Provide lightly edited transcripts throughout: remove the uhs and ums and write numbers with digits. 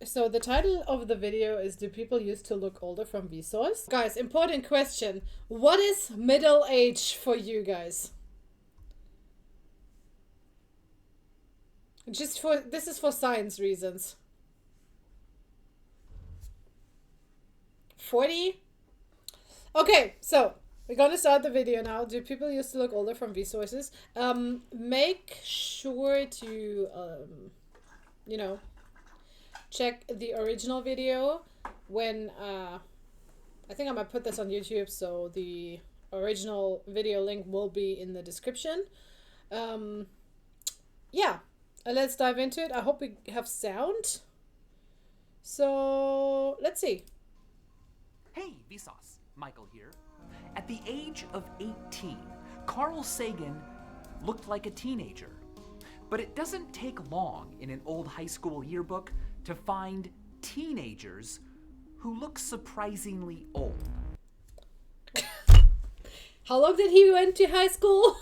So the title of the video is "Do People Used to Look Older from Vsauce?" Guys, important question. What is middle age for you guys? This is for science reasons. 40? Okay, so we're gonna start the video now. Do people used to look older from Vsauce? Make sure to you know, check the original video when I think I might put this on YouTube, so the original video link will be in the description. Yeah, let's dive into it. I hope we have sound. So let's see. Hey, Vsauce, Michael here. At the age of 18, Carl Sagan looked like a teenager. But it doesn't take long in an old high school yearbook to find teenagers who look surprisingly old. How long did he went to high school?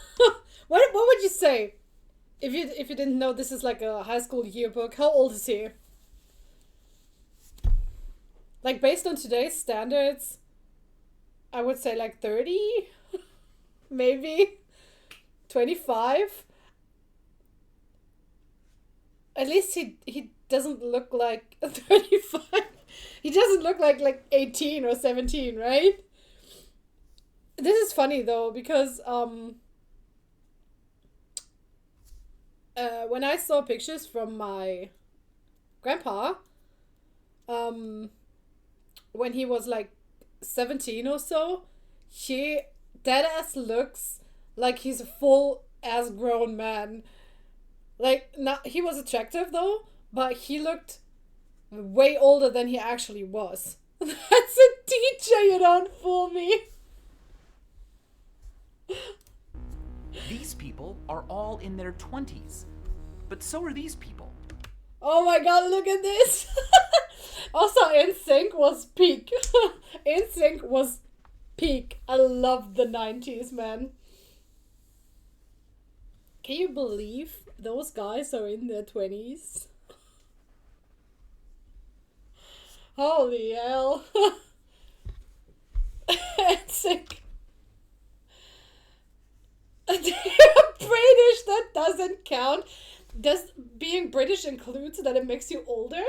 What would you say? If you didn't know, this is like a high school yearbook. How old is he? Like, based on today's standards, I would say like 30, maybe 25. At least he doesn't look like 35. He doesn't look like 18 or 17, right? This is funny though, because when I saw pictures from my grandpa, when he was like 17 or so, he dead ass looks like he's a full ass grown man. Like, not, he was attractive though, but he looked way older than he actually was. That's a teacher, you don't fool me. These people are all in their 20s, but so are these people. Oh my god, look at this. Also, NSYNC was peak. NSYNC was peak. I love the 90s, man. Can you believe those guys are in their 20s? Holy hell. NSYNC. They're British, that doesn't count. Does being British includes that it makes you older?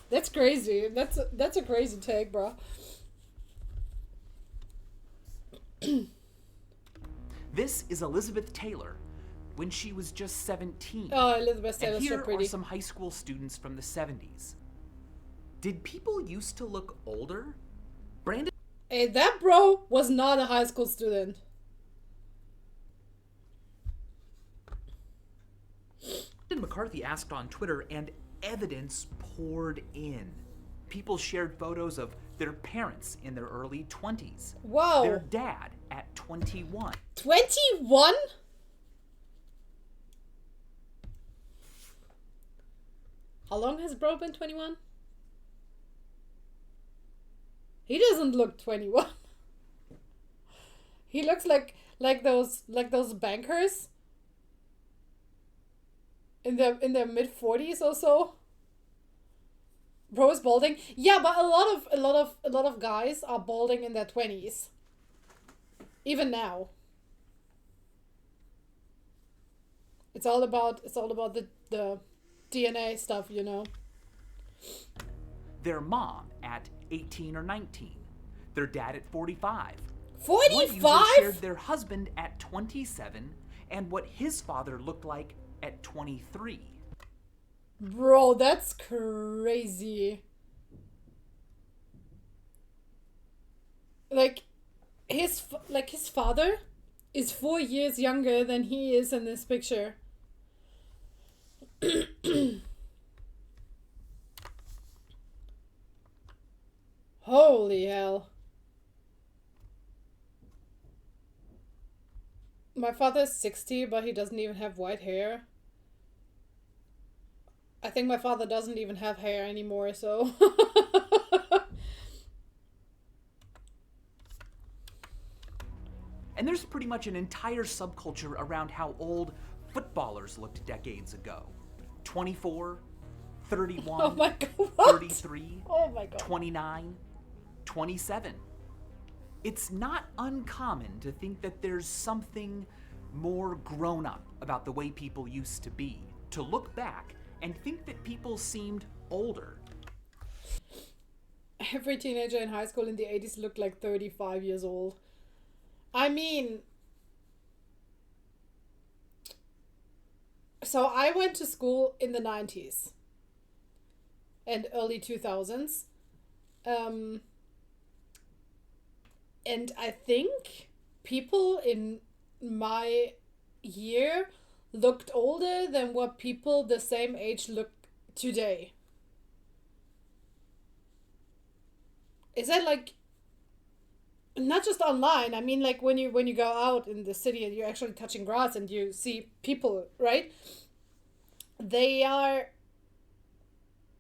That's crazy. That's a crazy take, bro. This is Elizabeth Taylor when she was just 17. Oh, Elizabeth Taylor's and so here pretty. are some high school students from the 70s. Did people used to look older? Brandon Hey, that bro was not a high school student. McCarthy asked on Twitter, and evidence poured in. People shared photos of their parents in their early 20s. Wow. Their dad at 21. 21? How long has bro been 21? He doesn't look 21. He looks like those bankers in their mid 40s or so. Bro is balding. Yeah, but a lot of guys are balding in their 20s. Even now. It's all about the DNA stuff, you know. Their mom at 18 or 19. Their dad at 45. 45? One user shared their husband at 27 and what his father looked like at 23. Bro, that's crazy. Like his father is 4 years younger than he is in this picture. Holy hell. My father's 60, but he doesn't even have white hair. I think my father doesn't even have hair anymore, so... And there's pretty much an entire subculture around how old footballers looked decades ago. 24, 31, Oh my god. What? 33, Oh my god. 29, 27. It's not uncommon to think that there's something more grown up about the way people used to be, to look back and think that people seemed older. Every teenager in high school in the 80s looked like 35 years old. I mean, so I went to school in the 90s and early 2000s. And I think people in my year looked older than what people the same age look today. Is that like not just online? I mean, like when you go out in the city and you're actually touching grass and you see people, right? They are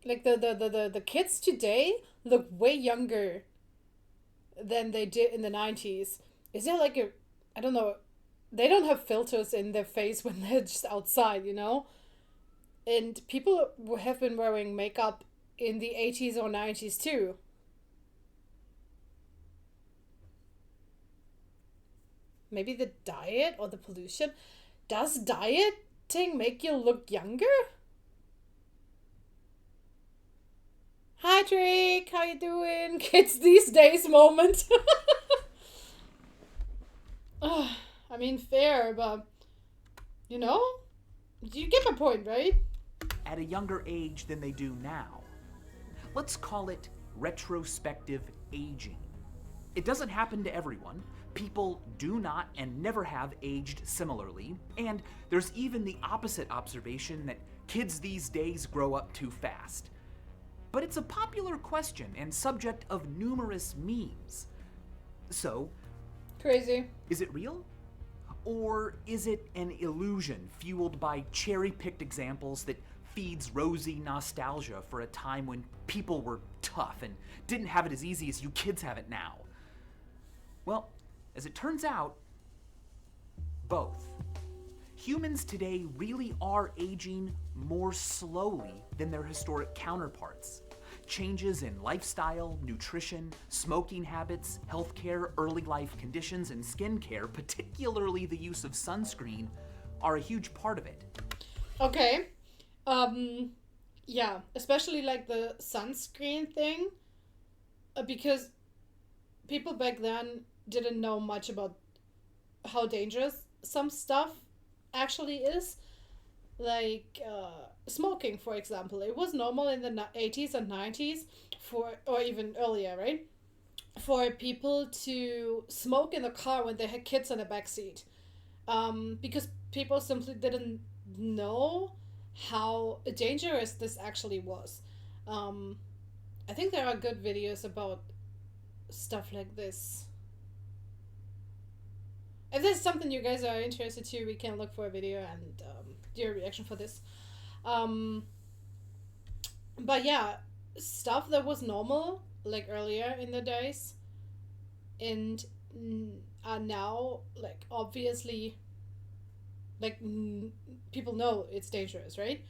like the kids today look way younger than they did in the 90s. Is there like a, I don't know, they don't have filters in their face when they're just outside, you know? And people have been wearing makeup in the 80s or 90s too. Maybe the diet or the pollution. Does dieting make you look younger? Hi Drake, how you doing? Kids these days moment. I mean, fair, but you know, you get my point, right? At a younger age than they do now. Let's call it retrospective aging. It doesn't happen to everyone. People do not and never have aged similarly, and there's even the opposite observation that kids these days grow up too fast. But it's a popular question and subject of numerous memes. So, Crazy. is it real? Or is it an illusion fueled by cherry-picked examples that feeds rosy nostalgia for a time when people were tough and didn't have it as easy as you kids have it now? Well, as it turns out, both. Humans today really are aging more slowly than their historic counterparts. Changes in lifestyle, nutrition, smoking habits, healthcare, early life conditions, and skincare, particularly the use of sunscreen, are a huge part of it. Okay. Yeah, especially like the sunscreen thing, because people back then didn't know much about how dangerous some stuff actually is. Like smoking, for example. It was normal in the 80s and 90s, or even earlier, right? For people to smoke in the car when they had kids in the back seat. Because people simply didn't know how dangerous this actually was. I think there are good videos about stuff like this. If there's something you guys are interested to, we can look for a video and do a reaction for this. But yeah, stuff that was normal, like earlier in the days, and are now, like, obviously, like, people know it's dangerous, right?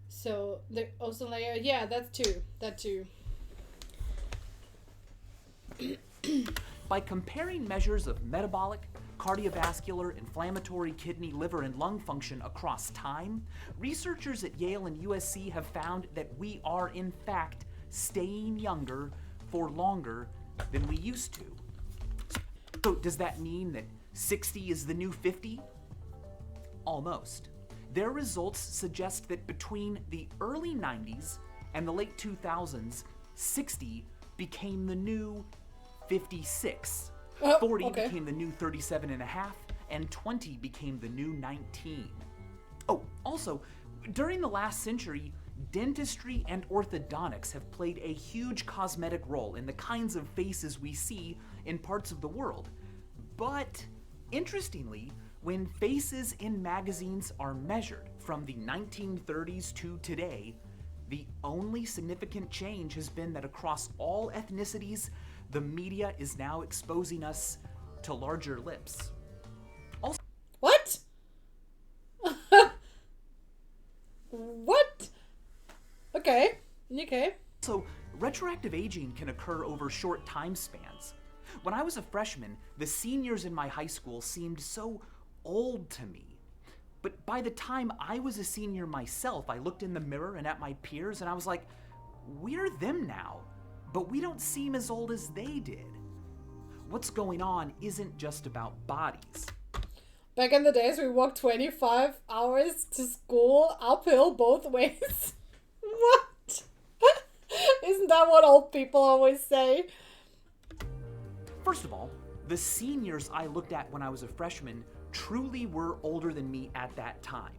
So the ozone layer, yeah, that too. By comparing measures of metabolic, cardiovascular, inflammatory, kidney, liver, and lung function across time, researchers at Yale and USC have found that we are, in fact, staying younger for longer than we used to. So does that mean that 60 is the new 50? Almost. Their results suggest that between the early 90s and the late 2000s, 60 became the new 56. 40 okay. became the new 37 and a half, and 20 became the new 19. Oh, also, during the last century, dentistry and orthodontics have played a huge cosmetic role in the kinds of faces we see in parts of the world. But, interestingly, when faces in magazines are measured from the 1930s to today, the only significant change has been that across all ethnicities, the media is now exposing us to larger lips. What? Okay. Okay. So, retroactive aging can occur over short time spans. When I was a freshman, the seniors in my high school seemed so old to me. But by the time I was a senior myself, I looked in the mirror and at my peers and I was like, we're them now, but we don't seem as old as they did. What's going on isn't just about bodies. Back in the days, we walked 25 hours to school uphill both ways. What? Isn't that what old people always say? First of all, the seniors I looked at when I was a freshman truly were older than me at that time.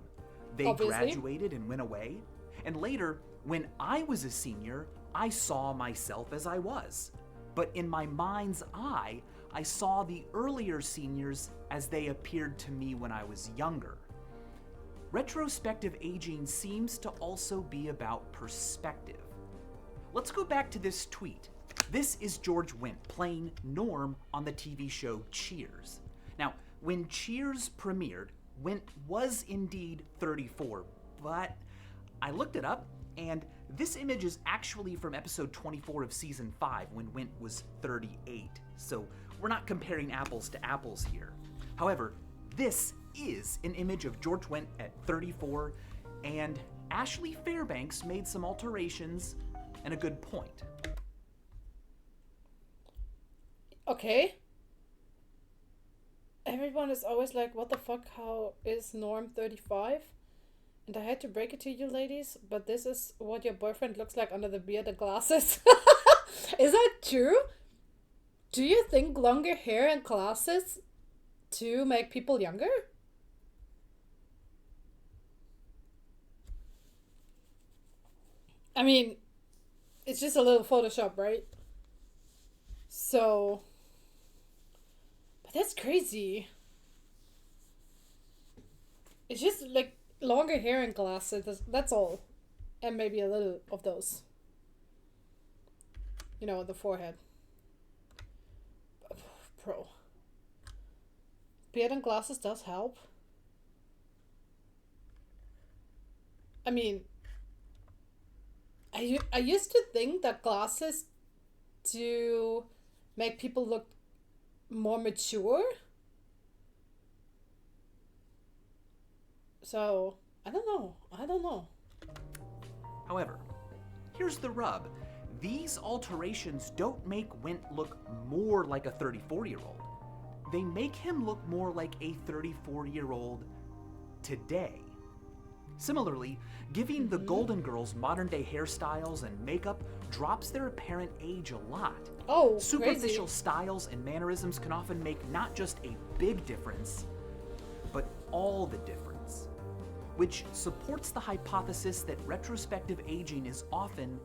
They Obviously. graduated and went away, and later, when I was a senior, I saw myself as I was. But in my mind's eye, I saw the earlier seniors as they appeared to me when I was younger. Retrospective aging seems to also be about perspective. Let's go back to this tweet. This is George Wendt playing Norm on the TV show Cheers. Now, when Cheers premiered, Wendt was indeed 34, but I looked it up, and this image is actually from episode 24 of season 5 when Wendt was 38. So we're not comparing apples to apples here. However, this is an image of George Wendt at 34, and Ashley Fairbanks made some alterations and a good point. Okay. Everyone is always like, what the fuck, how is Norm 35? And I had to break it to you ladies, but this is what your boyfriend looks like under the beard and glasses. Is that true? Do you think longer hair and glasses to make people younger? I mean, it's just a little Photoshop, right? So, but that's crazy. It's just like longer hair and glasses, that's all. And maybe a little of those. You know, on the forehead. Bro. Beard and glasses does help. I mean, I used to think that glasses to make people look more mature. So, I don't know. However, here's the rub. These alterations don't make Wendt look more like a 34-year-old. They make him look more like a 34-year-old today. Similarly, giving the Golden Girls modern-day hairstyles and makeup drops their apparent age a lot. Oh, Superficial crazy. styles and mannerisms can often make not just a big difference, but all the difference, which supports the hypothesis that retrospective aging is often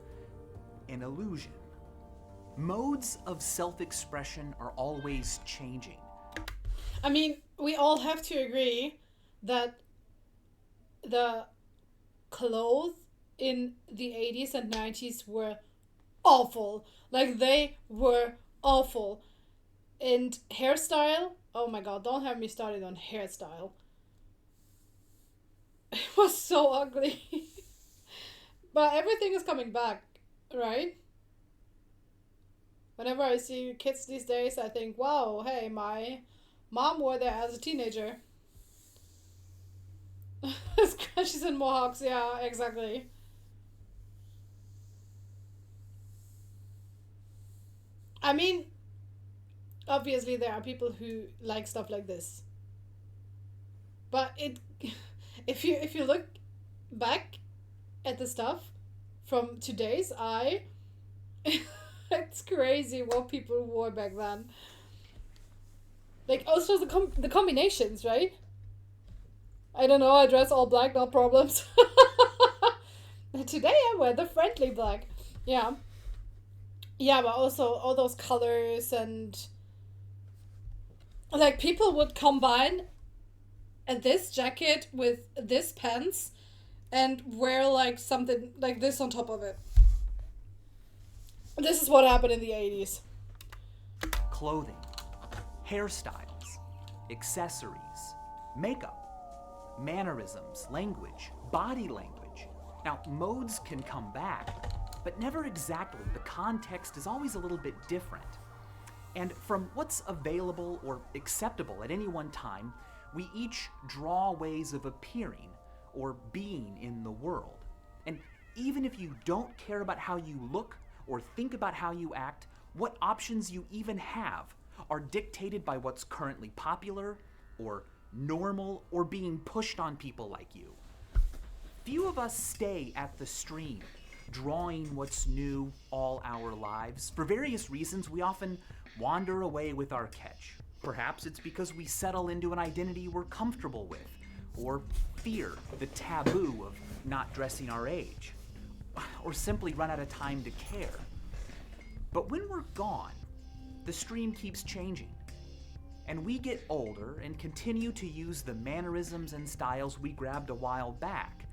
an illusion. Modes of self-expression are always changing. I mean, we all have to agree that the clothes in the 80s and 90s were awful. Like, they were awful. And hairstyle, oh my god, don't have me started on hairstyle. It was so ugly. But everything is coming back, right? Whenever I see kids these days, I think, wow, hey, my mom wore that as a teenager. Scratches and mohawks, yeah, exactly. I mean, obviously there are people who like stuff like this. But if you look back at the stuff from today's eye, it's crazy what people wore back then. Like, also the combinations, right? I don't know, I dress all black, no problems. Today I wear the friendly black. Yeah. Yeah, but also all those colors and... Like, people would combine this jacket with this pants and wear, like, something like this on top of it. This is what happened in the 80s. Clothing, hairstyles, accessories, makeup, mannerisms, language, body language. Now, modes can come back, but never exactly. The context is always a little bit different. And from what's available or acceptable at any one time, we each draw ways of appearing or being in the world. And even if you don't care about how you look or think about how you act, what options you even have are dictated by what's currently popular or normal or being pushed on people like you. Few of us stay at the stream, drawing what's new all our lives. For various reasons, we often wander away with our catch. Perhaps it's because we settle into an identity we're comfortable with, or fear the taboo of not dressing our age, or simply run out of time to care. But when we're gone, the stream keeps changing, and we get older and continue to use the mannerisms and styles we grabbed a while back.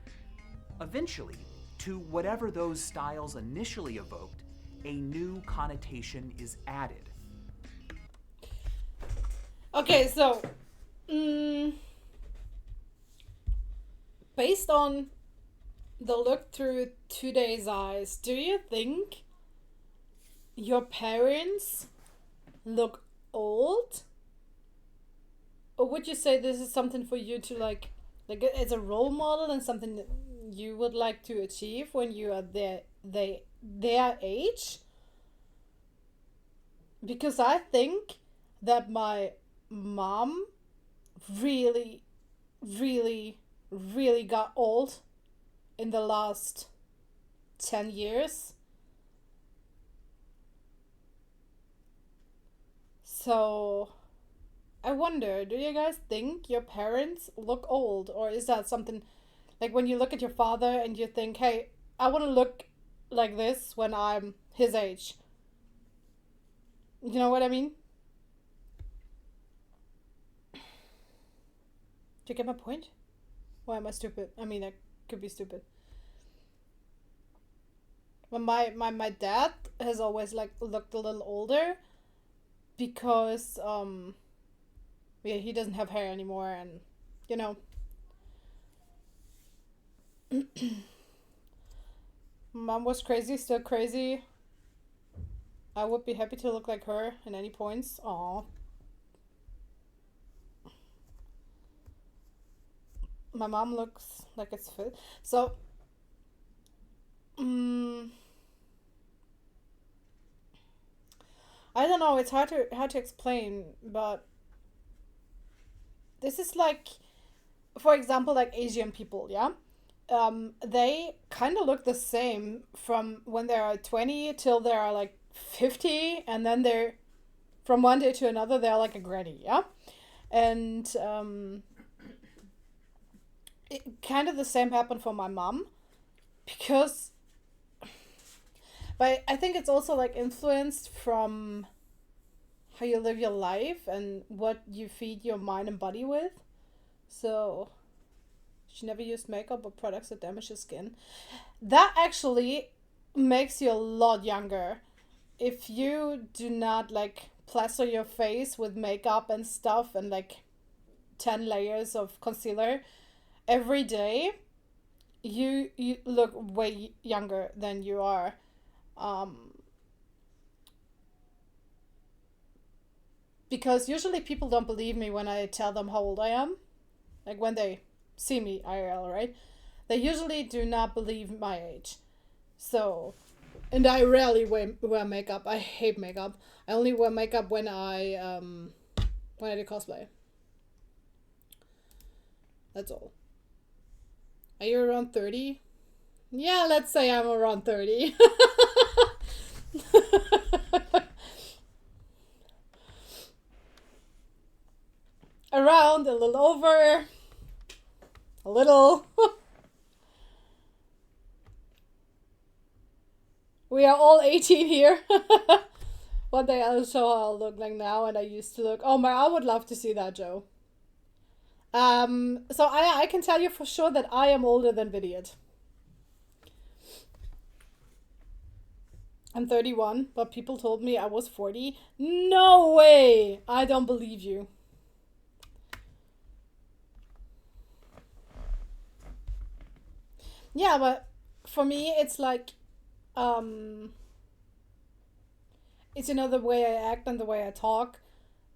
Eventually, to whatever those styles initially evoked, a new connotation is added. Okay, so based on the look through today's eyes, do you think your parents look old? Or would you say this is something for you to like as a role model and something that you would like to achieve when you are their age? Because I think that my mom really, really, really got old in the last 10 years. So I wonder, do you guys think your parents look old? Or is that something like when you look at your father and you think, hey, I want to look like this when I'm his age? You know what I mean? Do you get my point? Why am I stupid? I mean, I could be stupid. But my dad has always like looked a little older because yeah, he doesn't have hair anymore, and you know, mom was crazy, still crazy. I would be happy to look like her at any points. Aw. My mom looks like it's fit. So, I don't know. It's hard to explain, but this is like, for example, like Asian people, yeah. They kind of look the same from when they are 20 till they are like 50, and then they're from one day to another they're like a granny, yeah. And it kind of the same happened for my mom, because but I think it's also like influenced from how you live your life and what you feed your mind and body with. So she never used makeup or products that damage your skin. That actually makes you a lot younger. If you do not like plaster your face with makeup and stuff and like 10 layers of concealer every day, you look way younger than you are. Because usually people don't believe me when I tell them how old I am. Like when they see me IRL, right? They usually do not believe my age. So, and I rarely wear makeup. I hate makeup. I only wear makeup when I do cosplay. That's all. Are you around 30? Yeah, let's say I'm around 30. Around, a little over, a little. We are all 18 here. One day I'll show how I look like now and I used to look. Oh my, I would love to see that, Joe. So I can tell you for sure that I am older than Vidiot. I'm 31, but people told me I was 40. No way! I don't believe you. Yeah, but for me, it's like, um, it's, the way I act and the way I talk,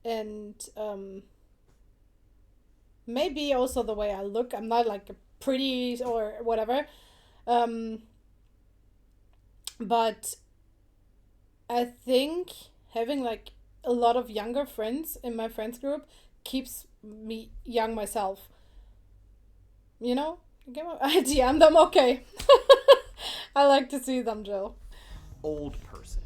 and maybe also the way I look. I'm not like pretty or whatever, um, but I think having like a lot of younger friends in my friends group keeps me young myself. You know? You get my I DM them, okay. I like to see them, Jill. Old person.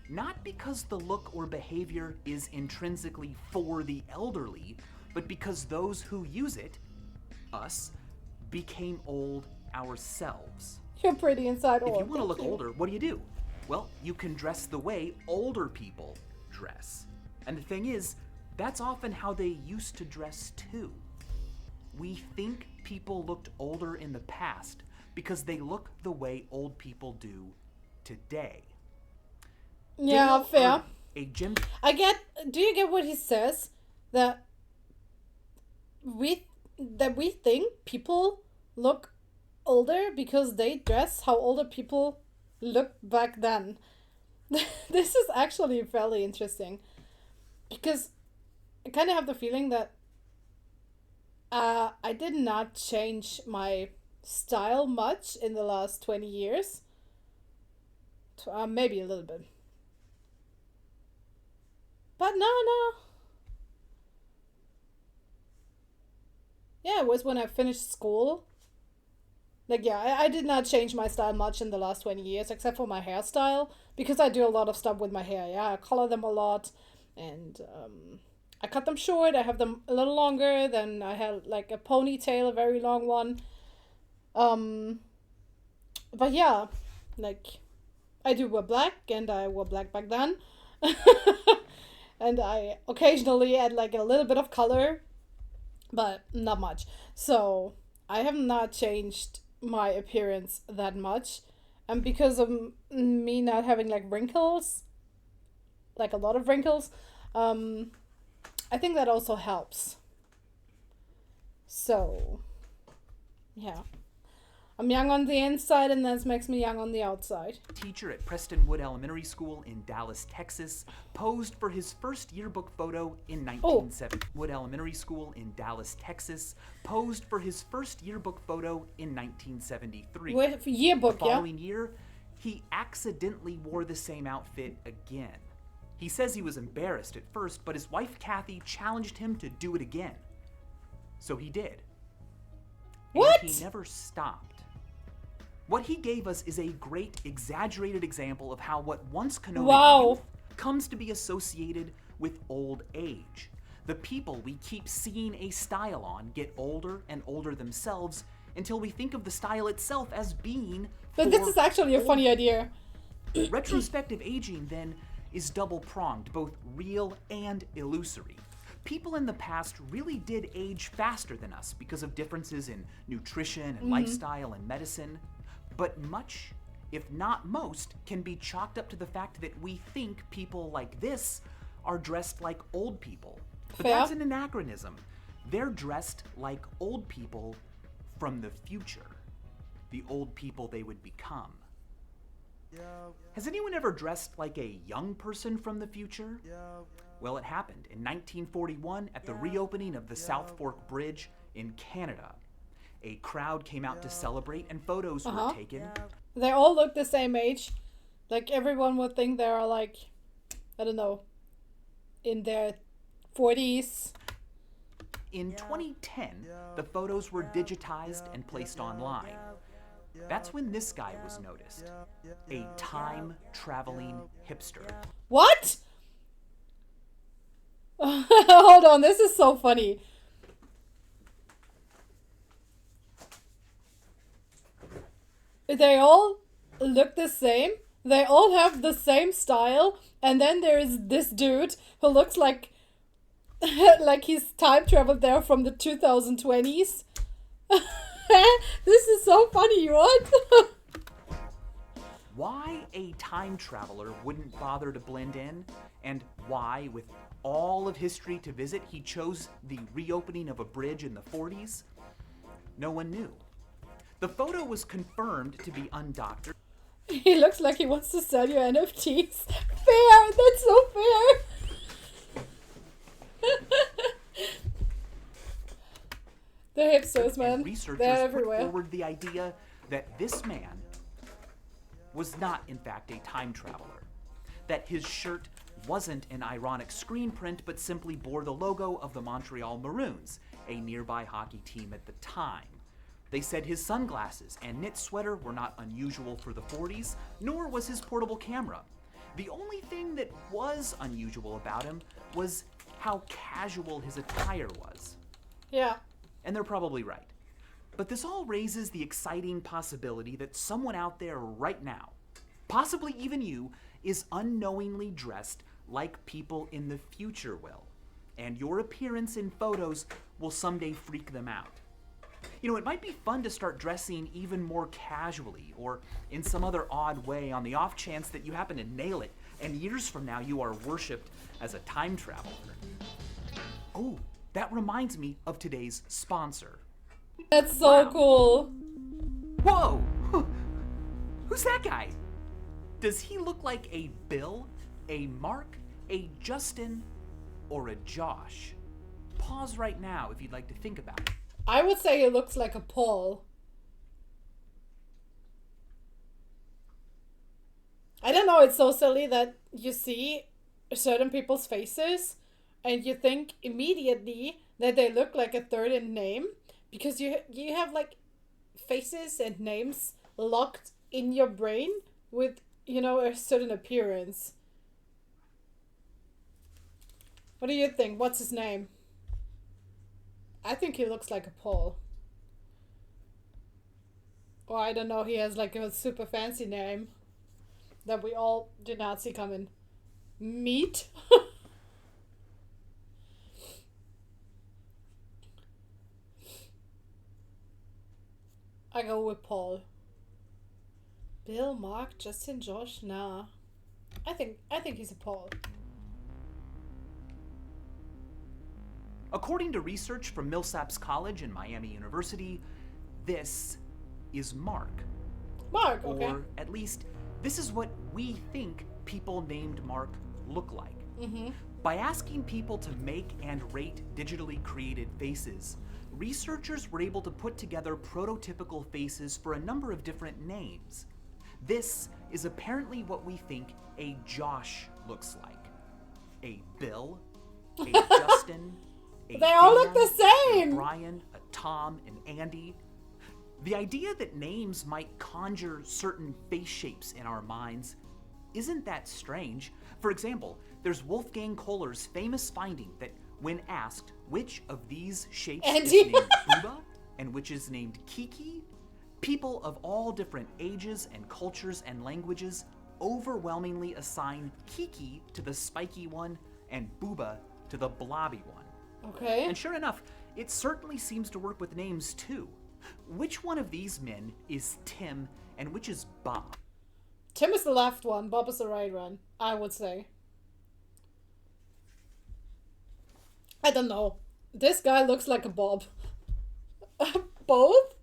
Not because the look or behavior is intrinsically for the elderly, but because those who use it, us, became old ourselves. You're pretty inside If old. you want to look Thank you. older, what do? Well, you can dress the way older people dress. And the thing is, that's often how they used to dress too. We think people looked older in the past because they look the way old people do today. Yeah, Daniel fair. heard a gym. Do you get what he says? That we think people look older because they dress how older people looked back then. This is actually fairly interesting, because I kind of have the feeling that I did not change my style much in the last 20 years. Maybe a little bit. But no. Yeah, it was when I finished school. Like, yeah, I did not change my style much in the last 20 years, except for my hairstyle, because I do a lot of stuff with my hair. Yeah, I color them a lot, and I cut them short. I have them a little longer. Then I had like a ponytail, a very long one. But yeah, like, I do wear black, and I wore black back then. And I occasionally add like a little bit of color, but not much. So I have not changed my appearance that much. And because of me not having like wrinkles, like a lot of wrinkles, I think that also helps. So, yeah. I'm young on the inside, and that makes me young on the outside. Teacher at Prestonwood Elementary School in Dallas, Texas, posed for his first yearbook photo in 1970. Wood Elementary School in Dallas, Texas, posed for his first yearbook photo in 1973. With yearbook, the following year, he accidentally wore the same outfit again. He says he was embarrassed at first, but his wife Kathy challenged him to do it again. So he did. What? And he never stopped. What he gave us is a great, exaggerated example of how what once connoted youth comes to be associated with old age. The people we keep seeing a style on get older and older themselves until we think of the style itself as being But this is actually a funny idea. Retrospective aging, then, is double-pronged, both real and illusory. People in the past really did age faster than us because of differences in nutrition and lifestyle and medicine. But much, if not most, can be chalked up to the fact that we think people like this are dressed like old people. But Fair. that's an anachronism. They're dressed like old people from the future. The old people they would become. Has anyone ever dressed like a young person from the future? Well, it happened in 1941 at the reopening of the South Fork Bridge in Canada. A crowd came out to celebrate and photos were taken. They all look the same age. Like, everyone would think they are like, I don't know, in their 40s. In 2010, the photos were digitized and placed online. That's when this guy was noticed. A time-traveling hipster. What? Hold on, this is so funny. They all look the same. They all have the same style. And then there is this dude who looks like like he's time traveled there from the 2020s. This is so funny, what? Why a time traveler wouldn't bother to blend in, and why, with all of history to visit, he chose the reopening of a bridge in the 40s, no one knew. The photo was confirmed to be undoctored. He looks like he wants to sell you NFTs. Fair! That's so fair! The hipsters, man. And researchers They're put everywhere. forward the idea that this man was not, in fact, a time traveler. That his shirt wasn't an ironic screen print, but simply bore the logo of the Montreal Maroons, a nearby hockey team at the time. They said his sunglasses and knit sweater were not unusual for the 40s, nor was his portable camera. The only thing that was unusual about him was how casual his attire was. Yeah. And they're probably right. But this all raises the exciting possibility that someone out there right now, possibly even you, is unknowingly dressed like people in the future will. And your appearance in photos will someday freak them out. You know, it might be fun to start dressing even more casually or in some other odd way on the off chance that you happen to nail it and years from now you are worshipped as a time traveler. Oh, that reminds me of today's sponsor. That's so Wow. cool. Whoa! Who's that guy? Does he look like a Bill, a Mark, a Justin, or a Josh? Pause right now if you'd like to think about it. I would say he looks like a Paul. I don't know, it's so silly that you see certain people's faces and you think immediately that they look like a third in name because you have like faces and names locked in your brain with, you know, a certain appearance. What do you think? What's his name? I think he looks like a Paul. Or I don't know, he has like a super fancy name that we all did not see coming. Meat? I go with Paul. Bill, Mark, Justin, Josh, nah. I think he's a Paul. According to research from Millsaps College and Miami University, this is Mark. Mark, okay. Or at least, this is what we think people named Mark look like. Mm-hmm. By asking people to make and rate digitally created faces, researchers were able to put together prototypical faces for a number of different names. This is apparently what we think a Josh looks like. A Bill, a Justin, a They all look Dan, the same! a Brian, a Tom, and Andy. The idea that names might conjure certain face shapes in our minds isn't that strange. For example, there's Wolfgang Kohler's famous finding that when asked which of these shapes is Andy. named Booba and which is named Kiki, people of all different ages and cultures and languages overwhelmingly assign Kiki to the spiky one and Booba to the blobby one. Okay. And sure enough, it certainly seems to work with names too. Which one of these men is Tim and which is Bob? Tim is the left one, Bob is the right one, I would say. I don't know. This guy looks like a Bob. Both?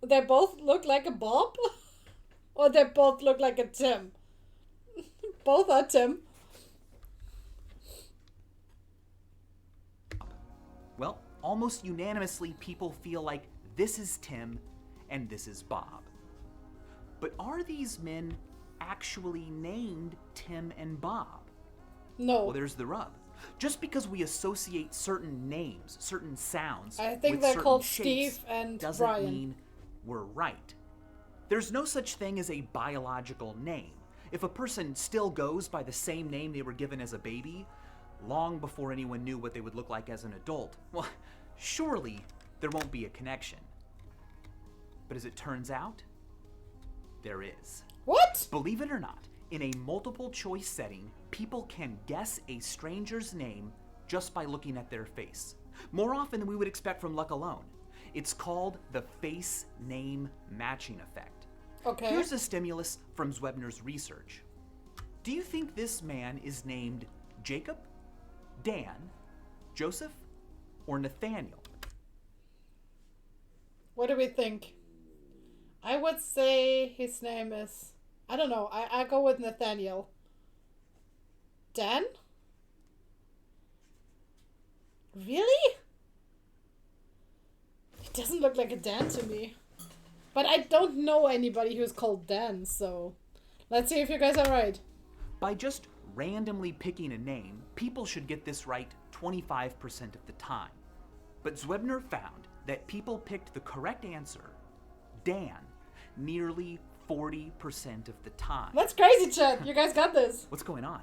They both look like a Bob? Or they both look like a Tim? Both are Tim. Well, almost unanimously people feel like this is Tim and this is Bob. But are these men actually named Tim and Bob? No. Well, there's the rub. Just because we associate certain names, certain sounds, I think with they're certain called shapes, Steve and doesn't Brian. mean we're right. There's no such thing as a biological name. If a person still goes by the same name they were given as a baby, long before anyone knew what they would look like as an adult, well, surely there won't be a connection. But as it turns out, there is. What? Believe it or not, in a multiple choice setting, people can guess a stranger's name just by looking at their face. More often than we would expect from luck alone. It's called the face name matching effect. Okay. Here's a stimulus from Zwebner's research. Do you think this man is named Jacob, Dan, Joseph, or Nathaniel? What do we think? I would say his name is, I don't know, I go with Nathaniel. Dan? Really? He doesn't look like a Dan to me. But I don't know anybody who's called Dan, so let's see if you guys are right. By just randomly picking a name, people should get this right 25% of the time. But Zwebner found that people picked the correct answer, Dan, nearly 40% of the time. That's crazy, Chet. You guys got this. What's going on?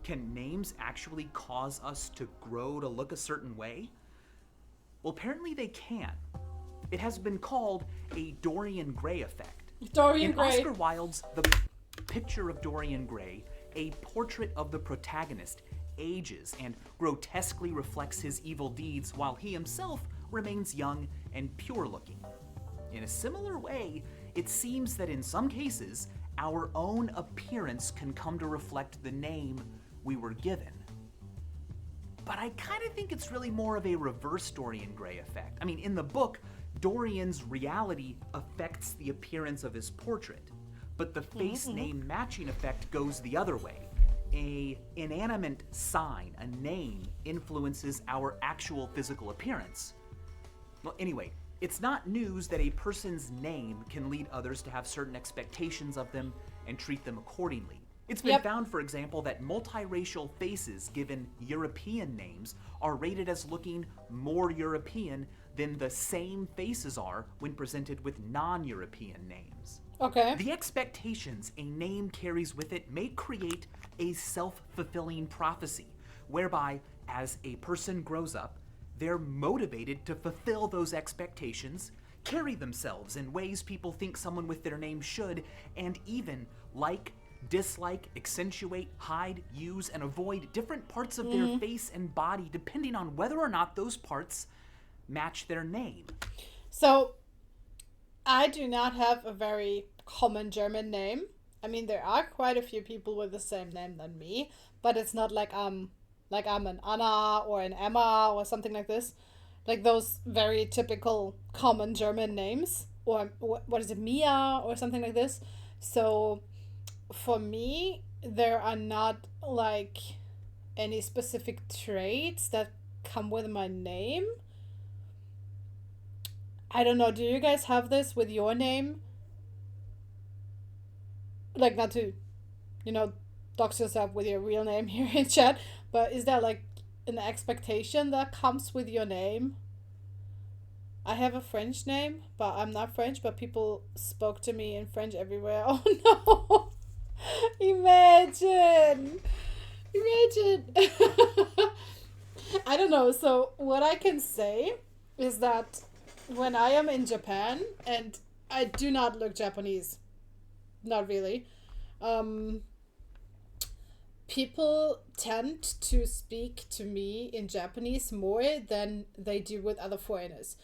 Can names actually cause us to grow to look a certain way? Well, apparently they can. It has been called a Dorian Gray effect. Dorian Gray. In Oscar Wilde's The Picture of Dorian Gray, a portrait of the protagonist ages and grotesquely reflects his evil deeds while he himself remains young and pure-looking. In a similar way, it seems that in some cases, our own appearance can come to reflect the name we were given. But I kind of think it's really more of a reverse Dorian Gray effect. I mean, in the book, Dorian's reality affects the appearance of his portrait, but the face name matching effect goes the other way. A inanimate sign, a name, influences our actual physical appearance. Well, anyway, it's not news that a person's name can lead others to have certain expectations of them and treat them accordingly. It's been found, for example, that multiracial faces given European names are rated as looking more European than the same faces are when presented with non-European names. Okay. The expectations a name carries with it may create a self-fulfilling prophecy, whereby as a person grows up, they're motivated to fulfill those expectations, carry themselves in ways people think someone with their name should, and even like, dislike, accentuate, hide, use, and avoid different parts of their face and body depending on whether or not those parts match their name. So, I do not have a very common German name. I mean, there are quite a few people with the same name than me, but it's not like I'm an Anna or an Emma or something like this. Like those very typical common German names. Or what is it, Mia or something like this. So for me, there are not like any specific traits that come with my name. I don't know, do you guys have this with your name? Like, not to, dox yourself with your real name here in chat, but is there like an expectation that comes with your name? I have a French name, but I'm not French, but people spoke to me in French everywhere. Oh no! Imagine! I don't know, so what I can say is that when I am in Japan, and I do not look Japanese, not really, people tend to speak to me in Japanese more than they do with other foreigners.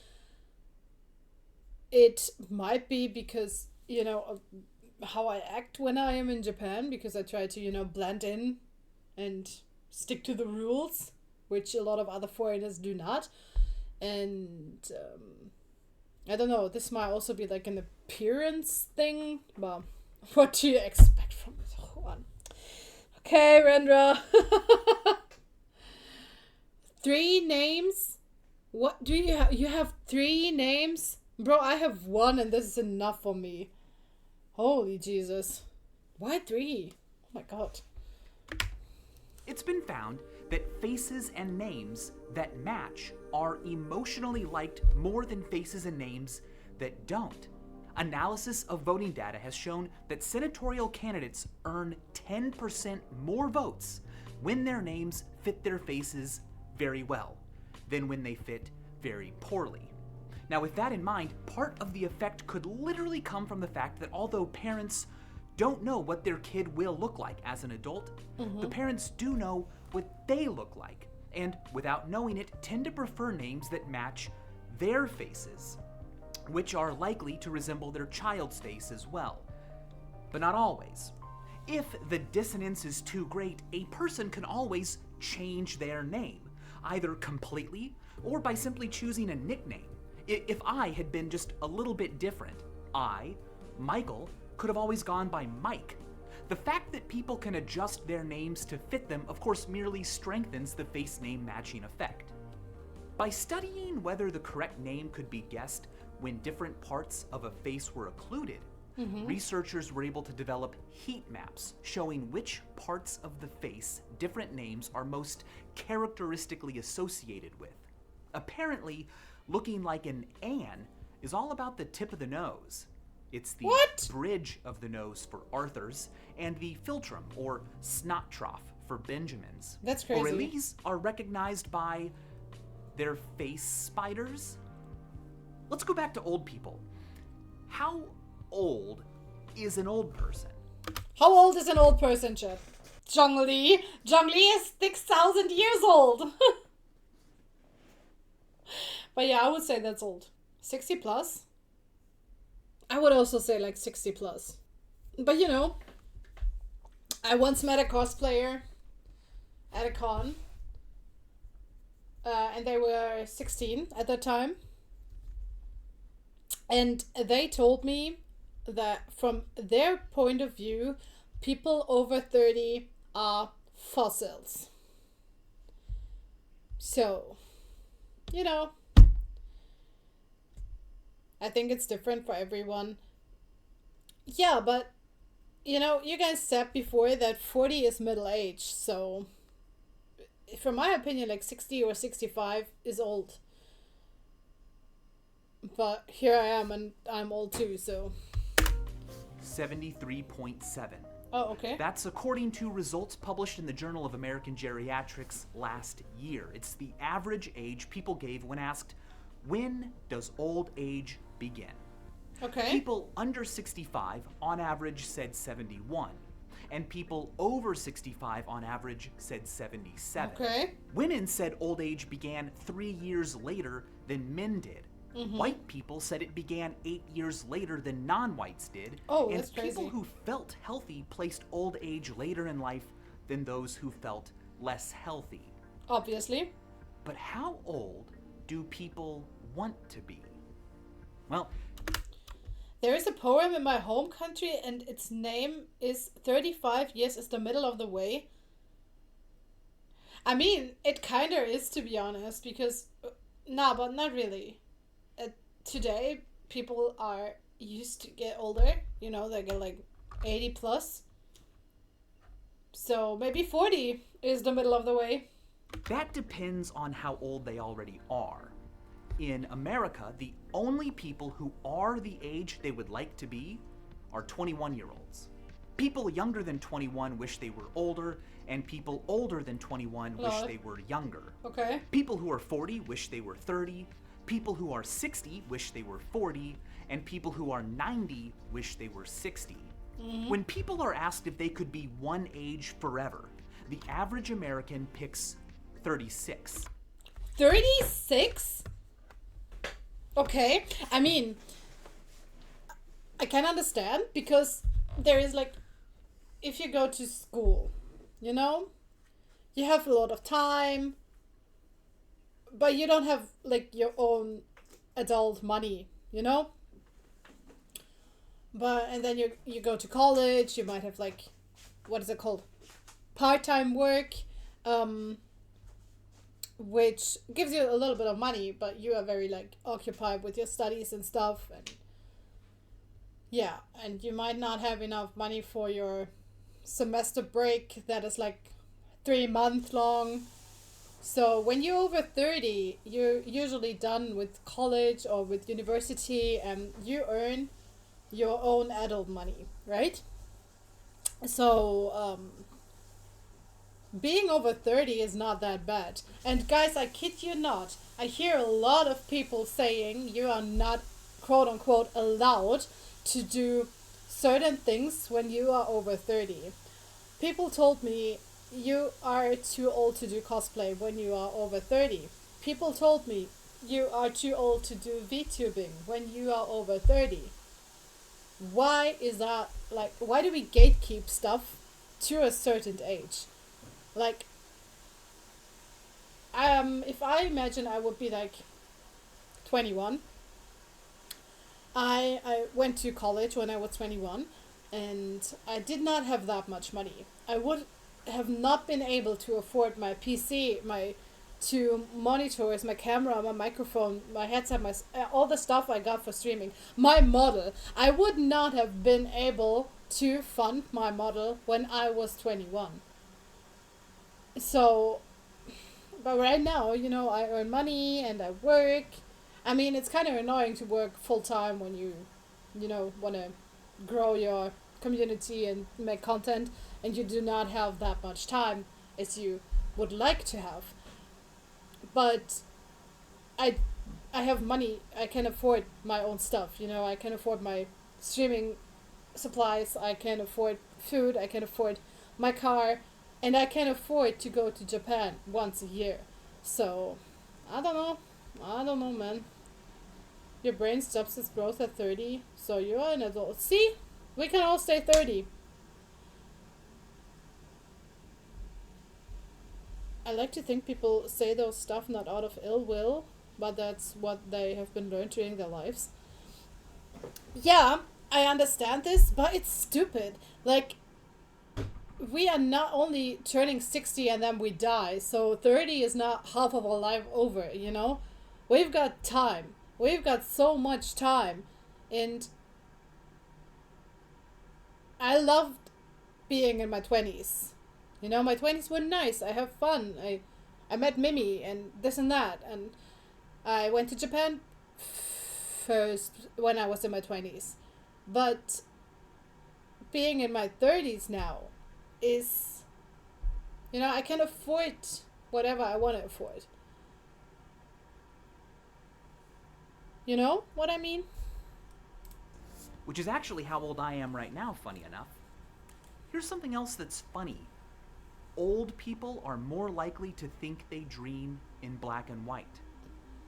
It might be because, of how I act when I am in Japan, because I try to, blend in and stick to the rules, which a lot of other foreigners do not. And I don't know, this might also be like an appearance thing. Well, what do you expect from this one? Okay, Rendra. 3 names? What do you have? You have 3 names? Bro, I have 1 and this is enough for me. Holy Jesus. Why 3? Oh my god. It's been found that faces and names that match are emotionally liked more than faces and names that don't. Analysis of voting data has shown that senatorial candidates earn 10% more votes when their names fit their faces very well than when they fit very poorly. Now, with that in mind, part of the effect could literally come from the fact that although parents don't know what their kid will look like as an adult, the parents do know what they look like, and without knowing it, tend to prefer names that match their faces, which are likely to resemble their child's face as well. But not always. If the dissonance is too great, a person can always change their name, either completely or by simply choosing a nickname. If I had been just a little bit different, I, Michael, could have always gone by Mike. The fact that people can adjust their names to fit them, of course, merely strengthens the face name matching effect. By studying whether the correct name could be guessed when different parts of a face were occluded, researchers were able to develop heat maps showing which parts of the face different names are most characteristically associated with. Apparently, looking like an Anne is all about the tip of the nose. It's the bridge of the nose for Arthur's and the philtrum or snot trough for Benjamin's. That's crazy. Aurélies are recognized by their face spiders. Let's go back to old people. How old is an old person? How old is an old person, Chad? Zhang Li. Zhang Li is 6,000 years old. But yeah, I would say that's old. 60 plus? I would also say like 60 plus. But you know, I once met a cosplayer at a con. And they were 16 at that time. And they told me that from their point of view, people over 30 are fossils. So, you know, I think it's different for everyone. Yeah, but, you know, you guys said before that 40 is middle age, so from my opinion, like 60 or 65 is old. But here I am, and I'm old too, so 73.7. Oh, okay. That's according to results published in the Journal of American Geriatrics last year. It's the average age people gave when asked, when does old age begin? Okay. People under 65 on average said 71, and people over 65 on average said 77. Okay. Women said old age began 3 years later than men did. White people said it began 8 years later than non-whites did. Oh, and that's crazy. people who felt healthy placed old age later in life than those who felt less healthy. Obviously. But how old do people want to be? Well, there is a poem in my home country, and its name is 35 years is the middle of the way. I mean, it kind of is, to be honest, because, nah, but not really. Today, people are used to get older, you know, they get like 80 plus. So maybe 40 is the middle of the way. that depends on how old they already are. In America, the only people who are the age they would like to be are 21-year-olds. People younger than 21 wish they were older, and people older than 21 wish they were younger. Okay. People who are 40 wish they were 30, people who are 60 wish they were 40, and people who are 90 wish they were 60. Mm-hmm. When people are asked if they could be one age forever, the average American picks 36. 36? Okay. I mean, I can understand, because there is like, if you go to school, you know, you have a lot of time, but you don't have like your own adult money, you know? But, and then you go to college, you might have like, what is it called? Part-time work, which gives you a little bit of money, but you are very like occupied with your studies and stuff, and yeah, and you might not have enough money for your semester break that is like 3 months long. So when you're over 30, you're usually done with college or with university, and you earn your own adult money, right? So being over 30 is not that bad. And guys, I kid you not, I hear a lot of people saying you are not quote unquote allowed to do certain things when you are over 30. People told me you are too old to do cosplay when you are over 30. People told me you are too old to do VTubing when you are over 30. Why is that? Like, why do we gatekeep stuff to a certain age? Like, if I imagine I would be like 21, I went to college when I was 21, and I did not have that much money. I would have not been able to afford my PC, my two monitors, my camera, my microphone, my headset, all the stuff I got for streaming. My model. I would not have been able to fund my model when I was 21. So, but right now, I earn money and I work. I mean, it's kind of annoying to work full time when you want to grow your community and make content, and you do not have that much time as you would like to have. But I, I have money. I can afford my own stuff. I can afford my streaming supplies. I can afford food. I can afford my car, and I can afford to go to Japan once a year. So, I don't know. I don't know, man. Your brain stops its growth at 30, so you're an adult. See? We can all stay 30. I like to think people say those stuff not out of ill will, but that's what they have been learned during their lives. Yeah, I understand this, but it's stupid. Like, we are not only turning 60 and then we die, so 30 is not half of our life over. We've got time. We've got so much time. And I loved being in my 20s. My 20s were nice. I have fun. I met Mimi and this and that. And I went to Japan first when I was in my 20s. But being in my 30s now is, I can afford whatever I want to afford. You know what I mean? Which is actually how old I am right now, funny enough. Here's something else that's funny. Old people are more likely to think they dream in black and white.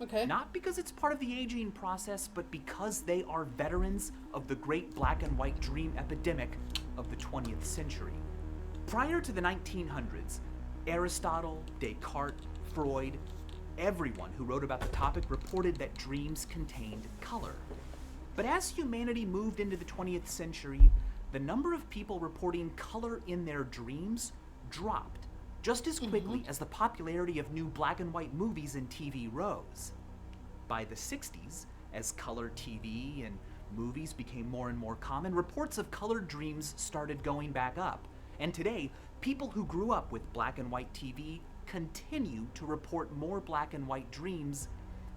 Okay. Not because it's part of the aging process, but because they are veterans of the great black and white dream epidemic of the 20th century. Prior to the 1900s, Aristotle, Descartes, Freud, everyone who wrote about the topic reported that dreams contained color. But as humanity moved into the 20th century, the number of people reporting color in their dreams dropped just as quickly as the popularity of new black and white movies and TV rose. By the 60s, as color TV and movies became more and more common, reports of colored dreams started going back up. And today, people who grew up with black and white TV continue to report more black and white dreams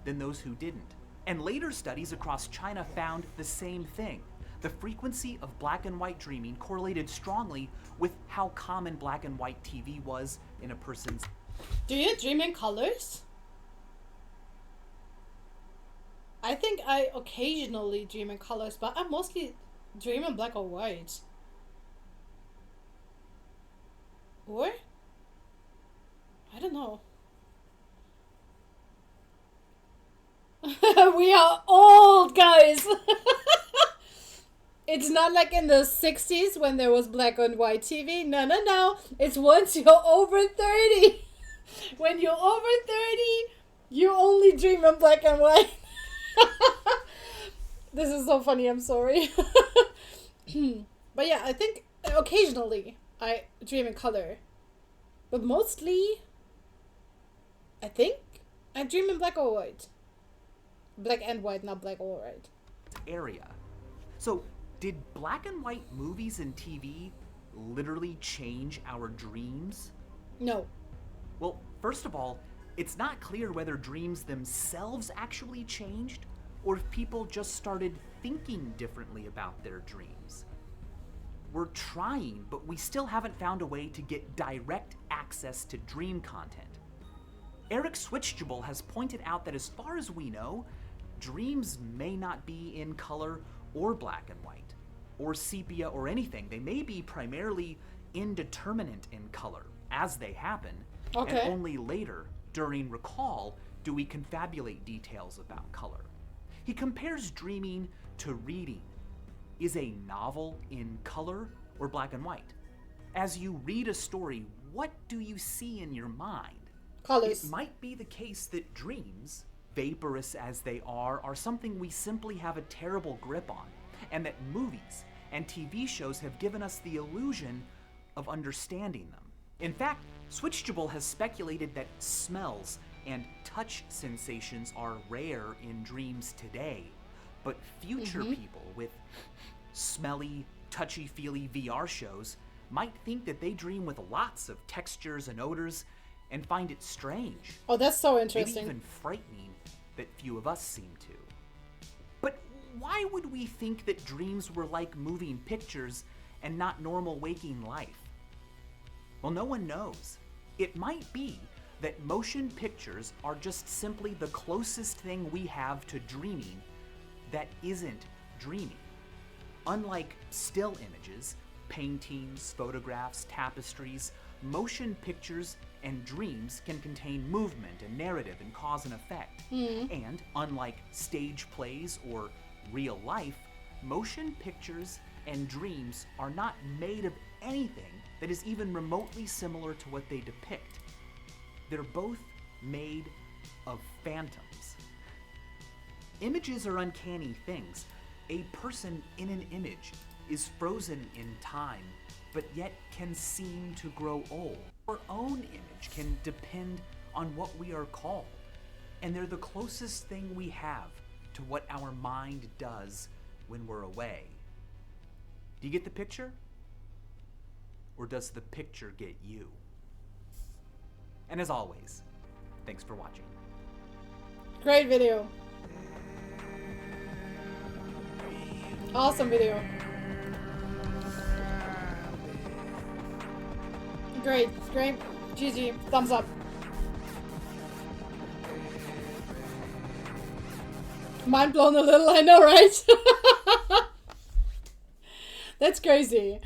than those who didn't. And later studies across China found the same thing. The frequency of black and white dreaming correlated strongly with how common black and white TV was in a person's... Do you dream in colors? I think I occasionally dream in colors, but I mostly dream in black or white. Or? I don't know. We are old, guys! It's not like in the 60s when there was black and white TV. No. It's once you're over 30. When you're over 30, you only dream in black and white. This is so funny, I'm sorry. But yeah, I think occasionally I dream in color. But mostly, I think I dream in black or white. Black and white, not black or white. Area. So, did black and white movies and TV literally change our dreams? No. Well, first of all, it's not clear whether dreams themselves actually changed or if people just started thinking differently about their dreams. We're trying, but we still haven't found a way to get direct access to dream content. Eric Switchable has pointed out that as far as we know, dreams may not be in color or black and white, or sepia or anything. They may be primarily indeterminate in color as they happen, Okay. and only later, during recall, do we confabulate details about color. He compares dreaming to reading. Is a novel in color or black and white? As you read a story, what do you see in your mind? Colors. It might be the case that dreams, vaporous as they are something we simply have a terrible grip on, and that movies and TV shows have given us the illusion of understanding them. In fact, Switchable has speculated that smells and touch sensations are rare in dreams today, but future people with smelly, touchy-feely VR shows might think that they dream with lots of textures and odors and find it strange. Oh, that's so interesting. Maybe even frightening that few of us seem to. But why would we think that dreams were like moving pictures and not normal waking life? Well, no one knows. It might be that motion pictures are just simply the closest thing we have to dreaming that isn't dreaming. Unlike still images, paintings, photographs, tapestries, motion pictures and dreams can contain movement and narrative and cause and effect. And unlike stage plays or real life, motion pictures and dreams are not made of anything that is even remotely similar to what they depict. They're both made of phantoms. Images are uncanny things. A person in an image is frozen in time, but yet can seem to grow old. Our own image can depend on what we are called, and they're the closest thing we have to what our mind does when we're away. Do you get the picture? Or does the picture get you? And as always, thanks for watching. Great video. Awesome video. Great, great. GG. Thumbs up. Mind blown a little, I know, right? That's crazy.